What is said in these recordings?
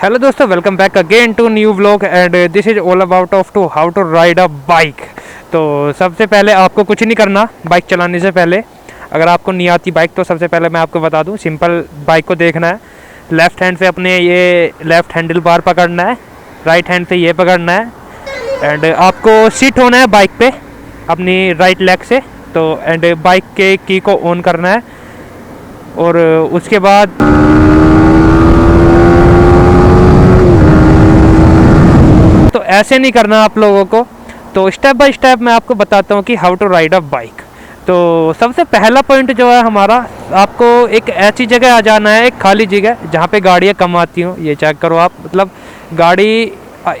Hello दोस्तों, welcome back again to new vlog and this is all about of to how to ride a bike. तो सबसे पहले आपको कुछ नहीं करना बाइक चलाने से पहले। अगर आपको नहीं आती बाइक तो सबसे पहले मैं आपको बता दूं, सिंपल बाइक को देखना है। लेफ़्ट हैंड से अपने ये लेफ़्ट हैंडल बार पकड़ना है, राइट हैंड से ये पकड़ना है एंड आपको सीट होना है बाइक पे अपनी राइट लेग से। तो एंड बाइक के की को ऑन करना है और उसके बाद तो ऐसे नहीं करना आप लोगों को। तो स्टेप बाय स्टेप मैं आपको बताता हूँ कि how to ride a bike. तो सबसे पहला पॉइंट जो है हमारा, आपको एक ऐसी जगह आ जाना है, एक खाली जगह जहाँ पे गाड़ियाँ कम आती हों। ये चेक करो आप, मतलब गाड़ी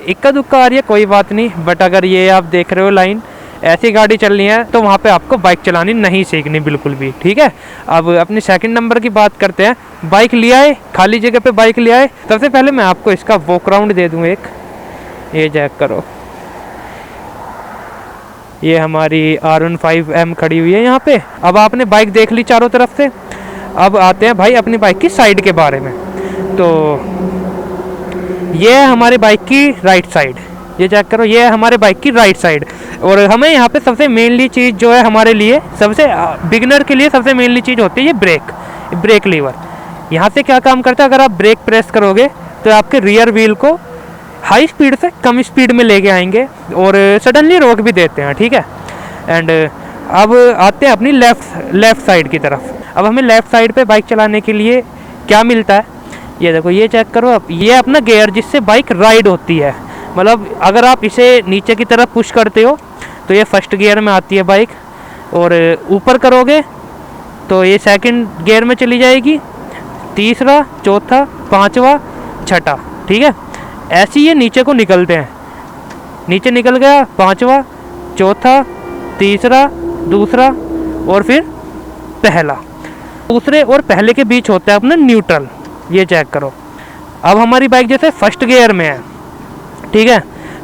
इक्का दुक्का आ रही है कोई बात नहीं, बट अगर ये आप देख रहे हो लाइन ऐसी गाड़ी चलनी है तो वहाँ पे आपको बाइक चलानी नहीं सीखनी बिल्कुल भी, ठीक है। अब अपनी सेकंड नंबर की बात करते हैं। बाइक ले आए, खाली जगह पे बाइक ले आए। सबसे पहले मैं आपको इसका वॉक राउंड दे दूँ एक, ये चेक करो। ये हमारी R15M खड़ी हुई है यहाँ पे। अब आपने बाइक देख ली चारों तरफ से। अब आते हैं भाई अपनी बाइक की साइड के बारे में। तो ये है हमारी बाइक की राइट साइड, ये चेक करो, ये है हमारे बाइक की राइट साइड। और हमें यहाँ पे सबसे मेनली चीज़ जो है हमारे लिए, सबसे बिगिनर के लिए सबसे मेनली चीज़ होती है ये ब्रेक लीवर। यहाँ से क्या काम करता है, अगर आप ब्रेक प्रेस करोगे तो आपके रियर व्हील को हाई स्पीड से कम स्पीड में लेके आएंगे और सडनली रोक भी देते हैं, ठीक है। एंड अब आते हैं अपनी लेफ़्ट साइड की तरफ। अब हमें लेफ़्ट साइड पे बाइक चलाने के लिए क्या मिलता है, ये देखो, ये चेक करो आप, ये अपना गियर जिससे बाइक राइड होती है। मतलब अगर आप इसे नीचे की तरफ पुश करते हो तो ये फर्स्ट गियर में आती है बाइक, और ऊपर करोगे तो ये सेकंड गियर में चली जाएगी, तीसरा, चौथा, पांचवा, छठा, ठीक है। ऐसे ये नीचे को निकलते हैं। नीचे निकल गया पांचवा, चौथा, तीसरा, दूसरा और फिर पहला। दूसरे और पहले के बीच होता है अपना न्यूट्रल, ये चेक करो। अब हमारी बाइक जैसे फर्स्ट गियर में है, ठीक है,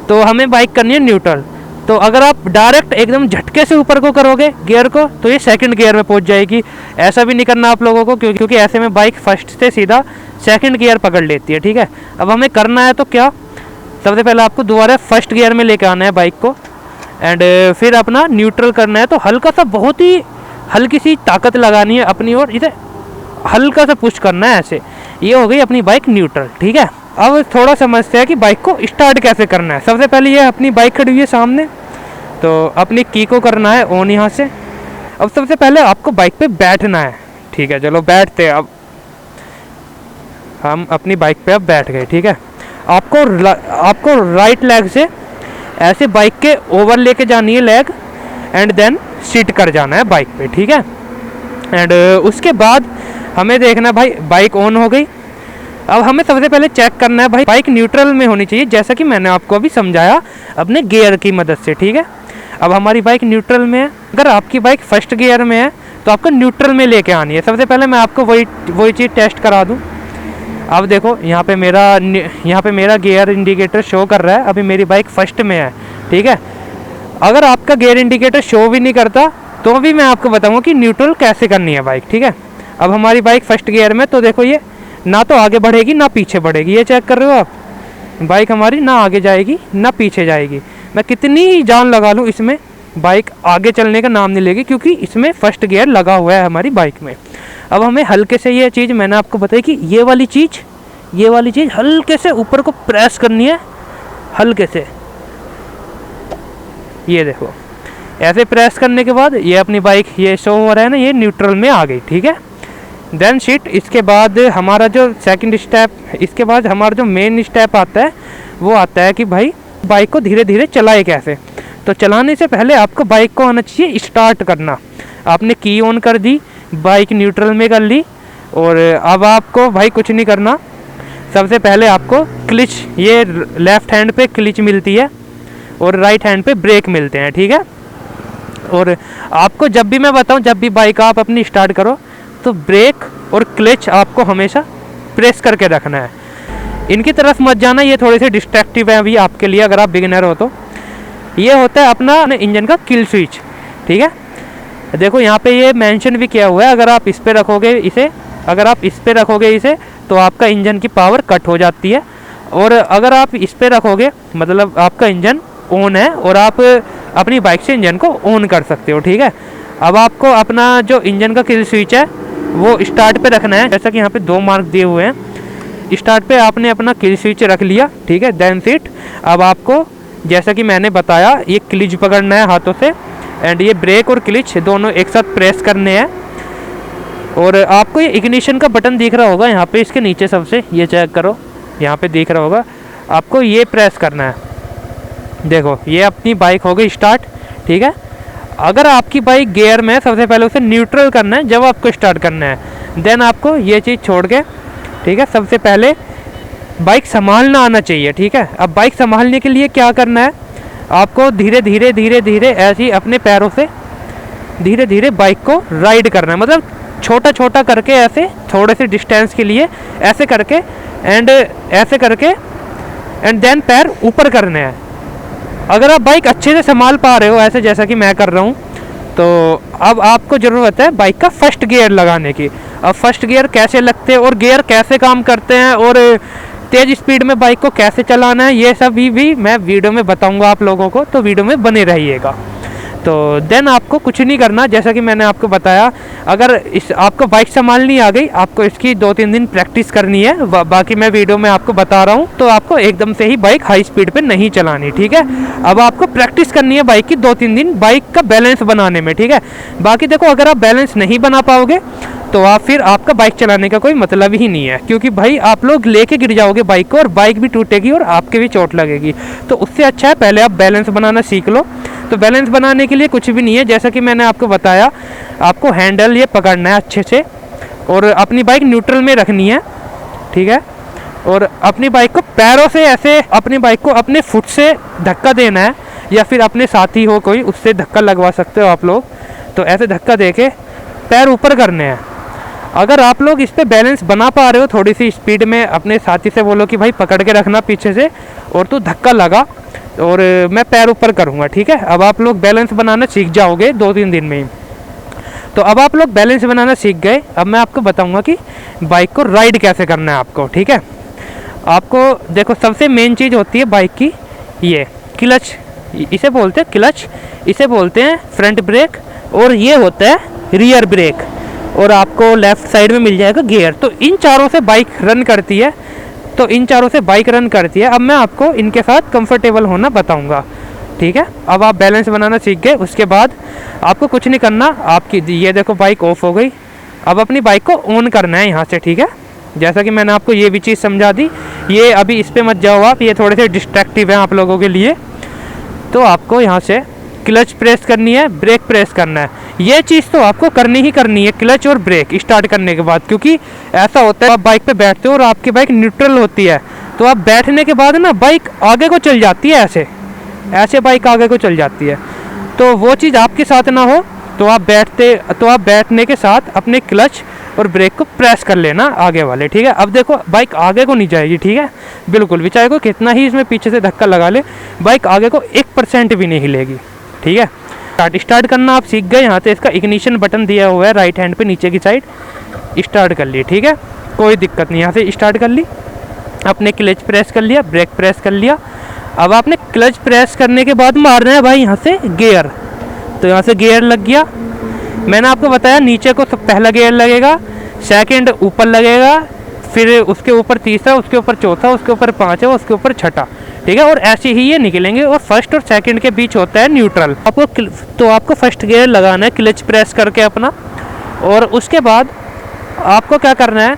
तो हमें बाइक करनी है न्यूट्रल। तो अगर आप डायरेक्ट एकदम झटके से ऊपर को करोगे गियर को तो ये सेकंड गियर में पहुंच जाएगी। ऐसा भी नहीं करना आप लोगों को, क्योंकि ऐसे में बाइक फर्स्ट से सीधा सेकंड गियर पकड़ लेती है, ठीक है। अब हमें करना है तो क्या, सबसे पहले आपको दोबारा फर्स्ट गियर में लेके आना है बाइक को एंड फिर अपना न्यूट्रल करना है। तो हल्का सा, बहुत ही हल्की सी ताकत लगानी है अपनी ओर, इसे हल्का सा पुश करना है ऐसे। ये हो गई अपनी बाइक न्यूट्रल, ठीक है। अब थोड़ा समझते हैं कि बाइक को स्टार्ट कैसे करना है। सबसे पहले ये अपनी बाइक खड़ी हुई है सामने, तो अपनी की को करना है ऑन यहाँ से। अब सबसे पहले आपको बाइक पे बैठना है, ठीक है। चलो बैठते हैं। अब हम अपनी बाइक पे अब बैठ गए, ठीक है। आपको राइट लेग से ऐसे बाइक के ओवर लेके जानी है लेग एंड देन सीट कर जाना है बाइक पे, ठीक है। एंड उसके बाद हमें देखना है भाई बाइक ऑन हो गई। अब हमें सबसे पहले चेक करना है भाई बाइक न्यूट्रल में होनी चाहिए, जैसा कि मैंने आपको अभी समझाया अपने गियर की मदद से, ठीक है। अब हमारी बाइक न्यूट्रल में है। अगर आपकी बाइक फर्स्ट गियर में है तो आपको न्यूट्रल में लेके आनी है। सबसे पहले मैं आपको वही चीज़ टेस्ट करा दूँ। अब देखो यहाँ पे मेरा गियर इंडिकेटर शो कर रहा है, अभी मेरी बाइक फर्स्ट में है, ठीक है। अगर आपका गियर इंडिकेटर शो भी नहीं करता तो भी मैं आपको बताऊँगा कि न्यूट्रल कैसे करनी है बाइक, ठीक है। अब हमारी बाइक फर्स्ट गियर में, तो देखो ये ना तो आगे बढ़ेगी ना पीछे बढ़ेगी, ये चेक कर रहे हो आप। बाइक हमारी ना आगे जाएगी ना पीछे जाएगी। मैं कितनी ही जान लगा लूँ इसमें, बाइक आगे चलने का नाम नहीं लेगी, क्योंकि इसमें फर्स्ट गियर लगा हुआ है हमारी बाइक में। अब हमें हल्के से ये चीज़ मैंने आपको बताई कि ये वाली चीज़ हल्के से ऊपर को प्रेस करनी है, हल्के से। ये देखो, ऐसे प्रेस करने के बाद ये अपनी बाइक, ये शो हो रहा है ना, ये न्यूट्रल में आ गई, ठीक है। Then seat. इसके बाद हमारा जो सेकंड स्टेप, इसके बाद हमारा जो मेन स्टेप आता है वो आता है कि भाई बाइक को धीरे धीरे चलाए कैसे। तो चलाने से पहले आपको बाइक को आना चाहिए स्टार्ट करना। आपने की ऑन कर दी, बाइक न्यूट्रल में कर ली, और अब आपको भाई कुछ नहीं करना। सबसे पहले आपको क्लिच, ये लेफ़्ट हैंड पे क्लिच मिलती है और राइट हैंड पे ब्रेक मिलते हैं, ठीक है। और आपको जब भी मैं बताऊं, जब भी बाइक आप अपनी स्टार्ट करो तो ब्रेक और क्लच आपको हमेशा प्रेस करके रखना है। इनकी तरफ मत जाना, ये थोड़े से डिस्ट्रैक्टिव है अभी आपके लिए अगर आप बिगिनर हो तो। ये होता है अपना इंजन का किल स्विच, ठीक है। देखो यहाँ पे ये मेंशन भी किया हुआ है, अगर आप इस पे रखोगे इसे तो आपका इंजन की पावर कट हो जाती है। और अगर आप इस पर रखोगे मतलब आपका इंजन ऑन है और आप अपनी बाइक से इंजन को ऑन कर सकते हो, ठीक है। अब आपको अपना जो इंजन का किल स्विच है वो स्टार्ट पे रखना है, जैसा कि यहाँ पे 2 मार्क दिए हुए हैं। स्टार्ट पे आपने अपना किल स्विच रख लिया, ठीक है। देन सीट अब आपको जैसा कि मैंने बताया ये क्लिच पकड़ना है हाथों से एंड ये ब्रेक और क्लिच दोनों एक साथ प्रेस करने हैं। और आपको ये इग्निशन का बटन दिख रहा होगा यहाँ पे इसके नीचे सबसे, ये चेक करो यहाँ पे दिख रहा होगा, आपको ये प्रेस करना है। देखो ये अपनी बाइक हो गई स्टार्ट, ठीक है। अगर आपकी बाइक गियर में सबसे पहले उसे न्यूट्रल करना है जब आपको स्टार्ट करना है। देन आपको ये चीज़ छोड़ के, ठीक है, सबसे पहले बाइक संभालना आना चाहिए, ठीक है। अब बाइक संभालने के लिए क्या करना है, आपको धीरे धीरे धीरे धीरे ऐसे ही अपने पैरों से धीरे धीरे बाइक को राइड करना है, मतलब छोटा छोटा करके ऐसे थोड़े से डिस्टेंस के लिए ऐसे करके एंड ऐसे करके एंड देन पैर ऊपर करने हैं। अगर आप बाइक अच्छे से संभाल पा रहे हो ऐसे जैसा कि मैं कर रहा हूँ, तो अब आपको ज़रूरत है बाइक का फर्स्ट गियर लगाने की। अब फर्स्ट गियर कैसे लगते हैं और गियर कैसे काम करते हैं और तेज़ स्पीड में बाइक को कैसे चलाना है, ये सब भी मैं वीडियो में बताऊंगा आप लोगों को, तो वीडियो में बने रहिएगा। तो देन आपको कुछ नहीं करना, जैसा कि मैंने आपको बताया, अगर इस आपको बाइक संभालनी आ गई, आपको इसकी 2-3 दिन प्रैक्टिस करनी है। बाकी मैं वीडियो में आपको बता रहा हूँ, तो आपको एकदम से ही बाइक हाई स्पीड पे नहीं चलानी, ठीक है। अब आपको प्रैक्टिस करनी है बाइक की 2-3 दिन बाइक का बैलेंस बनाने में, ठीक है। बाकी देखो अगर आप बैलेंस नहीं बना पाओगे तो आप फिर आपका बाइक चलाने का कोई मतलब ही नहीं है, क्योंकि भाई आप लोग लेके गिर जाओगे बाइक को और बाइक भी टूटेगी और आपके भी चोट लगेगी। तो उससे अच्छा है पहले आप बैलेंस बनाना सीख लो। तो बैलेंस बनाने के लिए कुछ भी नहीं है, जैसा कि मैंने आपको बताया, आपको हैंडल ये पकड़ना है अच्छे से और अपनी बाइक न्यूट्रल में रखनी है, ठीक है। और अपनी बाइक को पैरों से ऐसे अपनी बाइक को अपने फुट से धक्का देना है, या फिर अपने साथी हो कोई उससे धक्का लगवा सकते हो आप लोग। तो ऐसे धक्का दे के पैर ऊपर करने हैं। अगर आप लोग इस पर बैलेंस बना पा रहे हो थोड़ी सी स्पीड में, अपने साथी से बोलो कि भाई पकड़ के रखना पीछे से और तू धक्का लगा और मैं पैर ऊपर करूँगा, ठीक है। अब आप लोग बैलेंस बनाना सीख जाओगे 2-3 दिन में ही। तो अब आप लोग बैलेंस बनाना सीख गए, अब मैं आपको बताऊँगा कि बाइक को राइड कैसे करना है आपको, ठीक है। आपको देखो सबसे मेन चीज़ होती है बाइक की ये क्लच, इसे बोलते हैं क्लच, इसे बोलते हैं फ्रंट ब्रेक और ये होता है रियर ब्रेक, और आपको लेफ़्ट साइड में मिल जाएगा गियर। तो इन चारों से बाइक रन करती है, तो इन चारों से बाइक रन करती है। अब मैं आपको इनके साथ कंफर्टेबल होना बताऊंगा, ठीक है। अब आप बैलेंस बनाना सीख गए, उसके बाद आपको कुछ नहीं करना, आपकी ये देखो बाइक ऑफ हो गई। अब अपनी बाइक को ऑन करना है यहाँ से, ठीक है। जैसा कि मैंने आपको ये भी चीज़ समझा दी, ये अभी इस पर मत जाओ आप, ये थोड़े से डिस्ट्रैक्टिव हैं आप लोगों के लिए। तो आपको यहाँ से क्लच प्रेस करनी है, ब्रेक प्रेस करना है, ये चीज़ तो आपको करनी ही करनी है, क्लच और ब्रेक स्टार्ट करने के बाद। क्योंकि ऐसा होता है आप बाइक पे बैठते हो और आपकी बाइक न्यूट्रल होती है, तो आप बैठने के बाद ना बाइक आगे को चल जाती है, ऐसे ऐसे बाइक आगे को चल जाती है। तो वो चीज़ आपके साथ ना हो, तो आप बैठने के साथ अपने क्लच और ब्रेक को प्रेस कर लेना आगे वाले, ठीक है। अब देखो बाइक आगे को नहीं जाएगी, ठीक है, बिल्कुल भी, चाहे को कितना ही इसमें पीछे से धक्का लगा ले, बाइक आगे को 1% भी नहीं हिलेगी, ठीक है। स्टार्ट करना आप सीख गए, यहाँ से इसका इग्निशन बटन दिया हुआ है राइट हैंड पे नीचे की साइड, स्टार्ट कर ली, ठीक है, कोई दिक्कत नहीं। यहाँ से स्टार्ट कर ली, आपने क्लच प्रेस कर लिया, ब्रेक प्रेस कर लिया। अब आपने क्लच प्रेस करने के बाद मारना है भाई यहाँ से गियर, तो यहाँ से गियर लग गया। मैंने आपको बताया नीचे को सब पहला गियर लगेगा, सेकंड ऊपर लगेगा, फिर उसके ऊपर तीसरा, उसके ऊपर चौथा, उसके ऊपर पाँचवा, उसके ऊपर छठा, ठीक है। और ऐसे ही ये निकलेंगे और फर्स्ट और सेकंड के बीच होता है न्यूट्रल। आपको फर्स्ट गियर लगाना है क्लच प्रेस करके अपना, और उसके बाद आपको क्या करना है,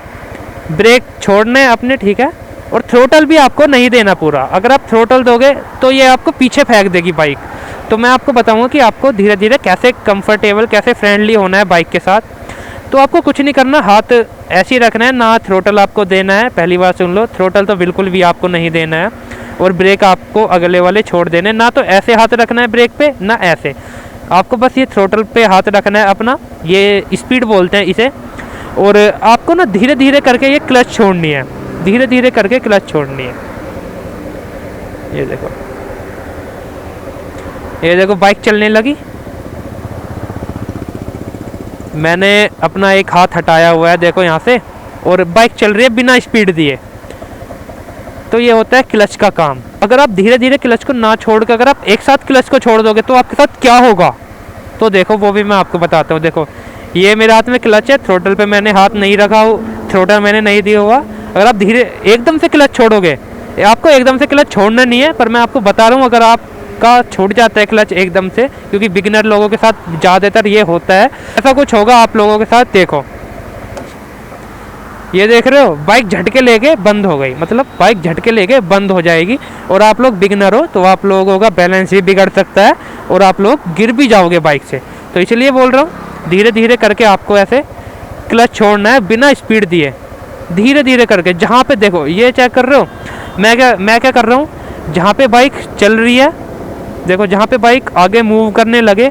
ब्रेक छोड़ना है अपने, ठीक है। और थ्रोटल भी आपको नहीं देना पूरा, अगर आप थ्रोटल दोगे तो ये आपको पीछे फेंक देगी बाइक। तो मैं आपको बताऊंगा कि आपको धीरे धीरे कैसे कंफर्टेबल, कैसे फ्रेंडली होना है बाइक के साथ। तो आपको कुछ नहीं करना, हाथ ऐसे ही रखना है, ना थ्रोटल आपको देना है, पहली बार सुन लो, थ्रोटल तो बिल्कुल भी आपको नहीं देना है। और ब्रेक आपको अगले वाले छोड़ देने, ना तो ऐसे हाथ रखना है ब्रेक पे, ना ऐसे, आपको बस ये थ्रोटल पे हाथ रखना है अपना, ये स्पीड बोलते हैं इसे। और आपको ना धीरे धीरे करके ये क्लच छोड़नी है, धीरे धीरे करके क्लच छोड़नी है। ये देखो बाइक चलने लगी। मैंने अपना एक हाथ हटाया हुआ है, देखो यहाँ से, और बाइक चल रही है बिना स्पीड दिए। तो ये होता है क्लच का काम। अगर आप धीरे धीरे क्लच को ना छोड़ कर अगर आप एक साथ क्लच को छोड़ दोगे तो आपके साथ क्या होगा, तो देखो वो भी मैं आपको बताता हूँ। देखो ये मेरे हाथ में क्लच है, थ्रोटल पे मैंने हाथ नहीं रखा हो, थ्रोटल मैंने नहीं दिया हुआ। अगर आप धीरे एकदम से क्लच छोड़ोगे, आपको एकदम से क्लच छोड़ना नहीं है, पर मैं आपको बता रहा हूँ अगर आपका छूट जाता है क्लच एकदम से, क्योंकि बिगिनर लोगों के साथ ज़्यादातर ये होता है, ऐसा कुछ होगा आप लोगों के साथ। देखो ये देख रहे हो, बाइक झटके लेके बंद हो गई, मतलब बाइक झटके लेके बंद हो जाएगी, और आप लोग बिगिनर हो तो आप लोगों का बैलेंस भी बिगड़ सकता है और आप लोग गिर भी जाओगे बाइक से। तो इसलिए बोल रहा हूँ धीरे धीरे करके आपको ऐसे क्लच छोड़ना है बिना स्पीड दिए, धीरे धीरे करके। जहाँ पे देखो ये चेक कर रहे हो, मैं क्या कर रहा हूँ, जहाँ पे बाइक चल रही है, देखो जहाँ पे बाइक आगे मूव करने लगे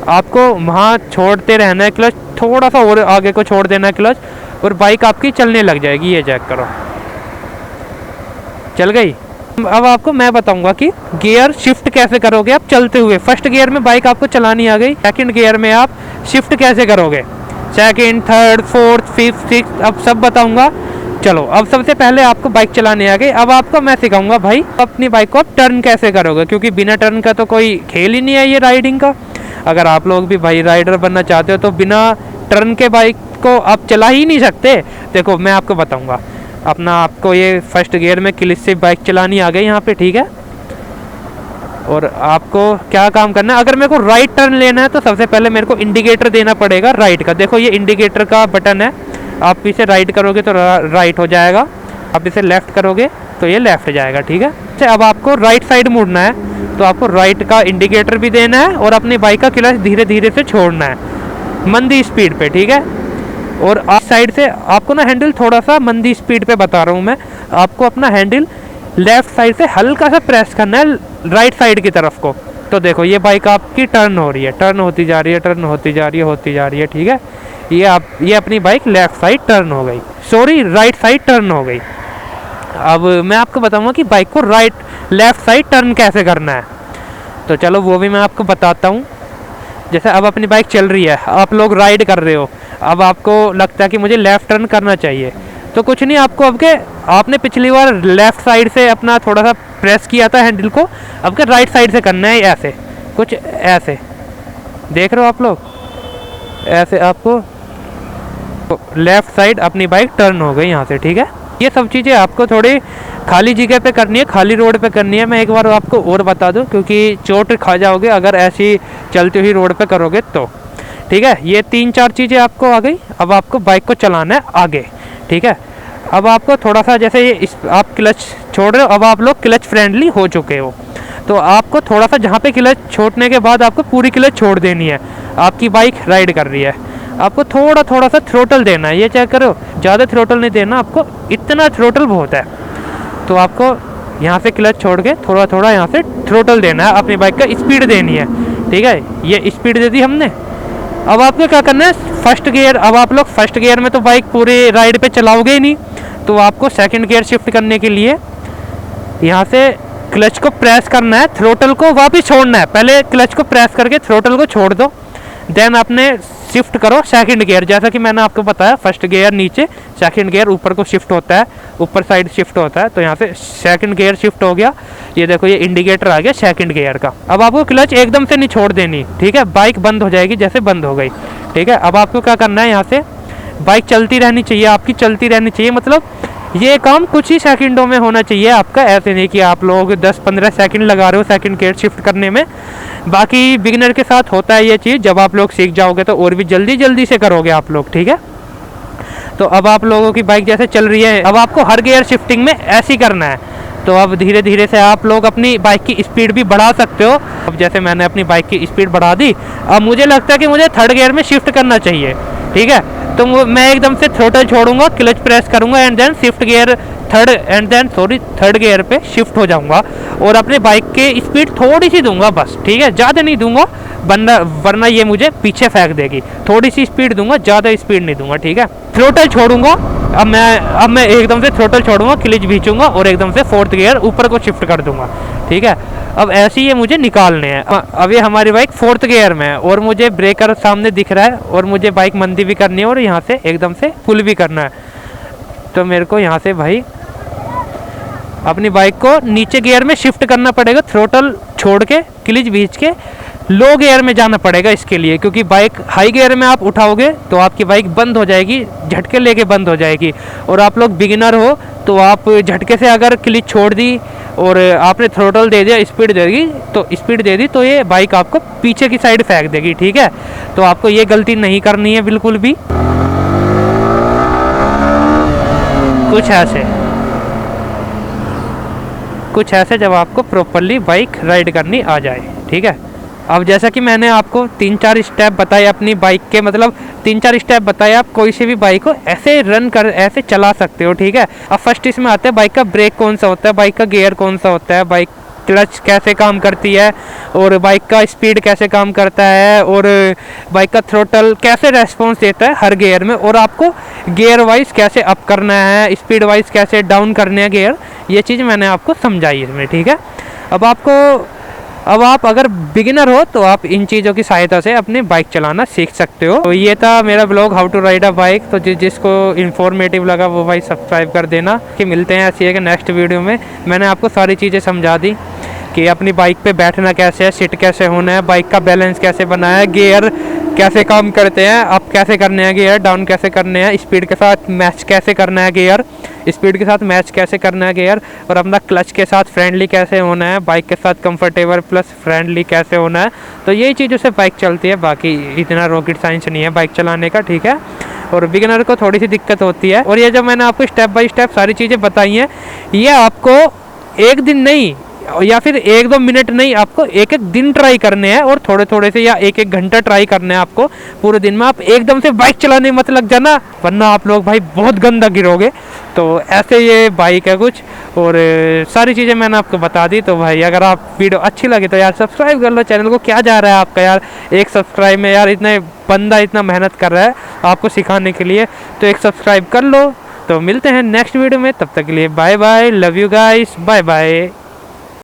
आपको वहाँ छोड़ते रहना है क्लच, थोड़ा सा और आगे को छोड़ देना है क्लच, और बाइक आपकी चलने लग जाएगी। ये चेक करो चल गई। अब आपको मैं बताऊंगा कि गियर शिफ्ट कैसे करोगे आप चलते हुए। फर्स्ट गियर में बाइक आपको चलानी आ गई, सेकंड गियर में आप शिफ्ट कैसे करोगे, second, third, fourth, fifth, sixth, अब सब बताऊंगा। चलो अब सबसे पहले आपको बाइक चलाने आ गई। अब आपको मैं सिखाऊंगा भाई अपनी बाइक को आप टर्न कैसे करोगे, क्योंकि बिना टर्न का तो कोई खेल ही नहीं है ये राइडिंग का। अगर आप लोग भी भाई राइडर बनना चाहते हो तो बिना टर्न के बाइक को आप चला ही नहीं सकते। देखो मैं आपको बताऊंगा, अपना आपको ये फर्स्ट गियर में क्लिच से बाइक चलानी आ गई यहाँ पे, ठीक है। और आपको क्या काम करना है, अगर मेरे को राइट टर्न लेना है तो सबसे पहले मेरे को इंडिकेटर देना पड़ेगा राइट का। देखो ये इंडिकेटर का बटन है, आप इसे राइट करोगे तो राइट हो जाएगा, आप इसे लेफ़्ट करोगे तो ये लेफ़्ट जाएगा, ठीक है। अच्छा अब आपको राइट साइड मुड़ना है तो आपको राइट का इंडिकेटर भी देना है और अपनी बाइक का क्लच धीरे धीरे से छोड़ना है मंदी स्पीड पे, ठीक है। और आप साइड से आपको ना हैंडल थोड़ा सा मंदी स्पीड पे बता रहा हूँ मैं, आपको अपना हैंडल लेफ़्ट साइड से हल्का सा प्रेस करना है राइट साइड की तरफ को। तो देखो ये बाइक आपकी टर्न हो रही है, टर्न होती जा रही है, टर्न होती जा रही है, होती जा रही है, ठीक है। ये अपनी बाइक लेफ़्ट साइड टर्न हो गई, सॉरी राइट साइड टर्न हो गई। अब मैं आपको बताऊंगा कि बाइक को लेफ़्ट साइड टर्न कैसे करना है, तो चलो वो भी मैं आपको बताता हूँ। जैसे अब अपनी बाइक चल रही है, आप लोग राइड कर रहे हो, अब आपको लगता है कि मुझे लेफ़्ट टर्न करना चाहिए, तो कुछ नहीं, आपको आपने पिछली बार लेफ़्ट साइड से अपना थोड़ा सा प्रेस किया था हैंडल को, अब के राइट साइड से करना है, ऐसे कुछ ऐसे देख रहे हो आप लोग, ऐसे आपको लेफ़्ट साइड अपनी बाइक टर्न हो गई यहाँ से, ठीक है। ये सब चीज़ें आपको थोड़ी खाली जगह पे करनी है, खाली रोड पे करनी है। मैं एक बार आपको और बता दूं क्योंकि चोट खा जाओगे अगर ऐसी चलती हुई रोड पे करोगे तो, ठीक है। ये 3-4 चीज़ें आपको आ गई। अब आपको बाइक को चलाना है आगे, ठीक है। अब आपको थोड़ा सा जैसे आप क्लच छोड़ रहे हो, अब आप लोग क्लच फ्रेंडली हो चुके हो, तो आपको थोड़ा सा जहाँ पे क्लच छोड़ने के बाद आपको पूरी क्लच छोड़ देनी है। आपकी बाइक राइड कर रही है, आपको थोड़ा सा थ्रोटल देना है, ये चेक करो, ज़्यादा थ्रोटल नहीं देना आपको, इतना थ्रोटल बहुत है। तो आपको यहाँ से क्लच छोड़ के थोड़ा यहाँ से थ्रोटल देना है, अपनी बाइक का स्पीड देनी है, ठीक है। ये स्पीड दे दी हमने। अब आपको क्या करना है, फर्स्ट गियर, अब आप लोग फर्स्ट गियर में तो बाइक पूरे राइड पे चलाओगे ही नहीं, तो आपको सेकंड गियर शिफ्ट करने के लिए यहाँ से क्लच को प्रेस करना है, थ्रोटल को वापस छोड़ना है। पहले क्लच को प्रेस करके थ्रोटल को छोड़ दो, देन आपने शिफ्ट करो सेकंड गियर। जैसा कि मैंने आपको बताया, फर्स्ट गियर नीचे, सेकंड गियर ऊपर को शिफ्ट होता है, ऊपर साइड शिफ्ट होता है, तो यहाँ से सेकंड गियर शिफ्ट हो गया। ये देखो ये इंडिकेटर आ गया सेकंड गियर का। अब आपको क्लच एकदम से नहीं छोड़ देनी, ठीक है, बाइक बंद हो जाएगी जैसे बंद हो गई, ठीक है। अब आपको क्या करना है, यहाँ से बाइक चलती रहनी चाहिए, आपकी चलती रहनी चाहिए, मतलब ये काम कुछ ही सेकंडों में होना चाहिए आपका, ऐसे नहीं कि आप लोग 10-15 सेकंड लगा रहे हो सेकंड गियर शिफ्ट करने में। बाकी बिगिनर के साथ होता है ये चीज़, जब आप लोग सीख जाओगे तो और भी जल्दी से करोगे आप लोग, ठीक है। तो अब आप लोगों की बाइक जैसे चल रही है, अब आपको हर गियर शिफ्टिंग में ऐसे ही करना है। तो अब धीरे धीरे से आप लोग अपनी बाइक की स्पीड भी बढ़ा सकते हो। अब जैसे मैंने अपनी बाइक की स्पीड बढ़ा दी, अब मुझे लगता है कि मुझे थर्ड गियर में शिफ्ट करना चाहिए, ठीक है। तो मैं एकदम से थ्रोटल छोड़ूंगा, क्लच प्रेस करूंगा and then shift gear third gear पे शिफ्ट हो जाऊंगा और अपने बाइक के स्पीड थोड़ी सी दूंगा बस, ठीक है, ज़्यादा नहीं दूंगा वरना ये मुझे पीछे फेंक देगी। थोड़ी सी स्पीड दूंगा, ज़्यादा स्पीड नहीं दूंगा, ठीक है। थ्रोटल छोड़ूंगा, अब मैं एकदम से थ्रोटल छोड़ूंगा, क्लच खींचूंगा और एकदम से फोर्थ गियर ऊपर को शिफ्ट कर दूंगा, ठीक है। अब ऐसे ही ये मुझे निकालने हैं। अब ये हमारी बाइक फोर्थ गियर में है और मुझे ब्रेकर सामने दिख रहा है और मुझे बाइक मंदी भी करनी है और यहाँ से एकदम से पुल भी करना है। तो मेरे को यहाँ से भाई अपनी बाइक को नीचे गियर में शिफ्ट करना पड़ेगा, थ्रोटल छोड़ के क्लिच भींच के लो गियर में जाना पड़ेगा इसके लिए, क्योंकि बाइक हाई गियर में आप उठाओगे तो आपकी बाइक बंद हो जाएगी, झटके लेके बंद हो जाएगी। और आप लोग बिगिनर हो तो आप झटके से अगर क्लिच छोड़ दी और आपने थ्रोटल दे दिया, स्पीड दे दी तो ये बाइक आपको पीछे की साइड फेंक देगी, ठीक है। तो आपको ये गलती नहीं करनी है बिल्कुल भी। कुछ ऐसे जब आपको प्रॉपरली बाइक राइड करनी आ जाए, ठीक है। अब जैसा कि मैंने आपको 3-4 स्टेप बताए अपनी बाइक के, मतलब 3-4 स्टेप बताए, आप कोई सी भी बाइक को ऐसे चला सकते हो, ठीक है। अब फर्स्ट इसमें आता है बाइक का ब्रेक कौन सा होता है, बाइक का गियर कौन सा होता है, बाइक क्लच कैसे काम करती है, और बाइक का स्पीड कैसे काम करता है, और बाइक का थ्रोटल कैसे रेस्पॉन्स देता है हर गियर में, और आपको गियर वाइज कैसे अप करना है, स्पीड वाइज कैसे डाउन करने हैं गियर, ये चीज़ मैंने आपको समझाई इसमें, ठीक है। अब आप अगर बिगिनर हो तो आप इन चीज़ों की सहायता से अपनी बाइक चलाना सीख सकते हो। तो ये था मेरा blog how to ride a bike. तो जिसको इन्फॉर्मेटिव लगा वो भाई सब्सक्राइब कर देना। कि मिलते हैं ऐसी एक नेक्स्ट वीडियो में। मैंने आपको सारी चीज़ें समझा दी कि अपनी बाइक पे बैठना कैसे है, सिट कैसे होना है, बाइक का बैलेंस कैसे बनाना है, गियर कैसे काम करते हैं, अप कैसे करने हैं गियर, डाउन कैसे करने हैं, स्पीड के साथ मैच कैसे करना है गियर, स्पीड के साथ मैच कैसे करना है गियर, और अपना क्लच के साथ फ्रेंडली कैसे होना है, बाइक के साथ कंफर्टेबल प्लस फ्रेंडली कैसे होना है। तो यही चीज़ों से बाइक चलती है, बाकी इतना रॉकेट साइंस नहीं है बाइक चलाने का, ठीक है। और बिगिनर को थोड़ी सी दिक्कत होती है। और ये जो मैंने आपको स्टेप बाय स्टेप सारी चीज़ें बताई हैं, ये आपको एक दिन नहीं या फिर 1-2 मिनट नहीं, आपको एक दिन ट्राई करने हैं, और थोड़े थोड़े से या 1-1 घंटा ट्राई करने हैं आपको पूरे दिन में। आप एकदम से बाइक चलाने मत लग जाना, वरना आप लोग भाई बहुत गंदा गिरोगे। तो ऐसे ये बाइक है कुछ, और सारी चीज़ें मैंने आपको बता दी। तो भाई अगर आप वीडियो अच्छी लगे तो यार सब्सक्राइब कर लो चैनल को। क्या जा रहा है आपका यार, एक सब्सक्राइब में यार इतने बंदा इतना मेहनत कर रहा है आपको सिखाने के लिए, तो एक सब्सक्राइब कर लो। तो मिलते हैं नेक्स्ट वीडियो में, तब तक के लिए bye bye, love you guys, bye bye.